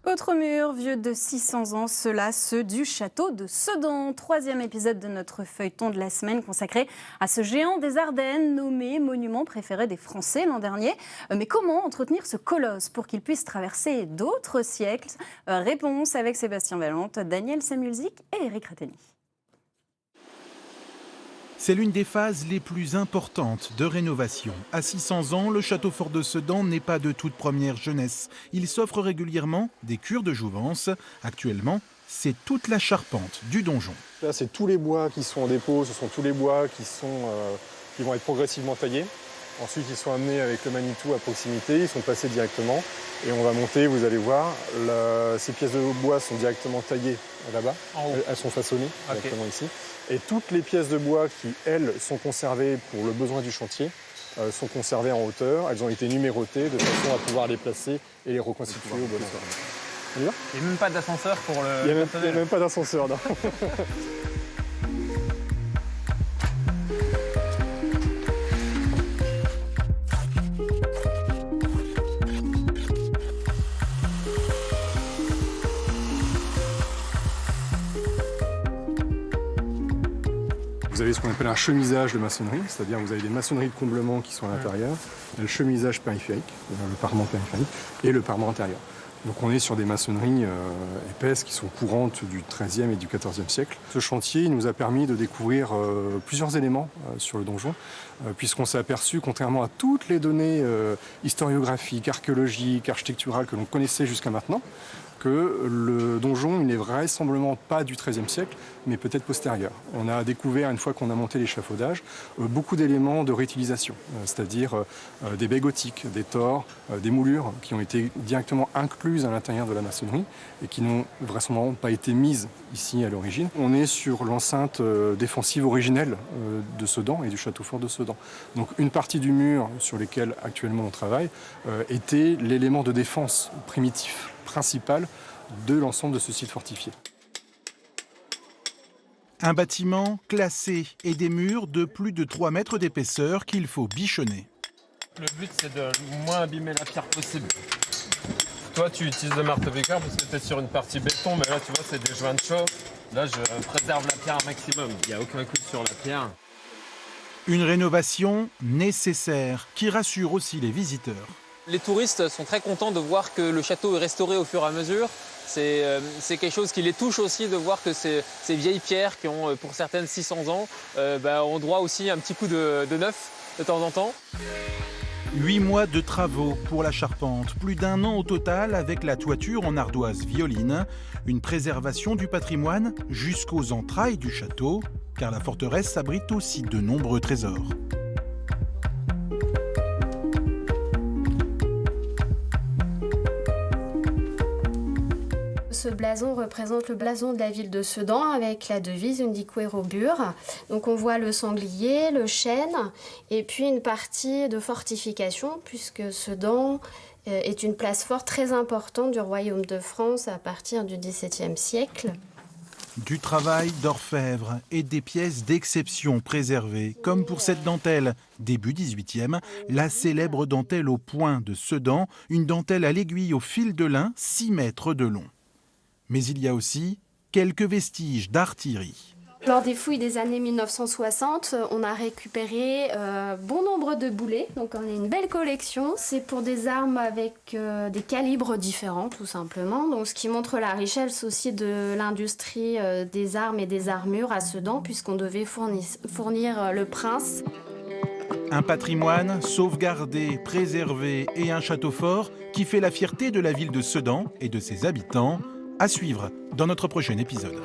Autre mur vieux de 600 ans, ceux du château de Sedan. Troisième épisode de notre feuilleton de la semaine consacré à ce géant des Ardennes nommé monument préféré des Français l'an dernier. Mais comment entretenir ce colosse pour qu'il puisse traverser d'autres siècles? Réponse avec Sébastien Valente, Daniel Samulzik et Eric Rattani. C'est l'une des phases les plus importantes de rénovation. À 600 ans, le château fort de Sedan n'est pas de toute première jeunesse. Il s'offre régulièrement des cures de jouvence. Actuellement, c'est toute la charpente du donjon. Là, c'est tous les bois qui sont en dépôt, ce sont tous les bois qui vont être progressivement taillés. Ensuite, ils sont amenés avec le Manitou à proximité, ils sont passés directement. Et on va monter, vous allez voir, ces pièces de bois sont directement taillées là-bas. Elles sont façonnées directement ici. Et toutes les pièces de bois qui, elles, sont conservées pour le besoin du chantier, sont conservées en hauteur. Elles ont été numérotées de façon à pouvoir les placer et les reconstituer au bon endroit. On y va ? Il n'y a même pas d'ascenseur pour le Il n'y a même pas d'ascenseur, non. Vous avez ce qu'on appelle un chemisage de maçonnerie, c'est-à-dire vous avez des maçonneries de comblement qui sont à l'intérieur, le chemisage périphérique, le parement périphérique, et le parement intérieur. Donc on est sur des maçonneries épaisses qui sont courantes du XIIIe et du XIVe siècle. Ce chantier il nous a permis de découvrir plusieurs éléments sur le donjon, puisqu'on s'est aperçu, contrairement à toutes les données historiographiques, archéologiques, architecturales que l'on connaissait jusqu'à maintenant, que le donjon il n'est vraisemblablement pas du XIIIe siècle, mais peut-être postérieur. On a découvert, une fois qu'on a monté l'échafaudage, beaucoup d'éléments de réutilisation, c'est-à-dire des baies gothiques, des tors, des moulures qui ont été directement incluses à l'intérieur de la maçonnerie et qui n'ont vraisemblablement pas été mises ici à l'origine. On est sur l'enceinte défensive originelle de Sedan et du château fort de Sedan. Donc une partie du mur sur lequel actuellement on travaille était l'élément de défense primitif principal de l'ensemble de ce site fortifié. Un bâtiment classé et des murs de plus de 3 mètres d'épaisseur qu'il faut bichonner. Le but, c'est de moins abîmer la pierre possible. Toi, tu utilises le marteau-piqueur parce que tu es sur une partie béton, mais là, tu vois, c'est des joints de chauffe. Là, je préserve la pierre un maximum. Il n'y a aucun coup sur la pierre. Une rénovation nécessaire qui rassure aussi les visiteurs. Les touristes sont très contents de voir que le château est restauré au fur et à mesure. C'est quelque chose qui les touche aussi de voir que ces vieilles pierres qui ont pour certaines 600 ans ont droit aussi à un petit coup de neuf de temps en temps. 8 mois de travaux pour la charpente, plus d'1 an au total avec la toiture en ardoise violine, une préservation du patrimoine jusqu'aux entrailles du château, car la forteresse abrite aussi de nombreux trésors. Ce blason représente le blason de la ville de Sedan avec la devise Undique Robur. Donc on voit le sanglier, le chêne et puis une partie de fortification puisque Sedan est une place forte très importante du royaume de France à partir du XVIIe siècle. Du travail d'orfèvre et des pièces d'exception préservées, comme pour cette dentelle, début 18e, la célèbre dentelle au point de Sedan, une dentelle à l'aiguille au fil de lin, 6 mètres de long. Mais il y a aussi quelques vestiges d'artillerie. Lors des fouilles des années 1960, on a récupéré bon nombre de boulets, donc on a une belle collection. C'est pour des armes avec des calibres différents, tout simplement. Donc, ce qui montre la richesse aussi de l'industrie des armes et des armures à Sedan, puisqu'on devait fournir le prince. Un patrimoine sauvegardé, préservé et un château fort qui fait la fierté de la ville de Sedan et de ses habitants. À suivre dans notre prochain épisode.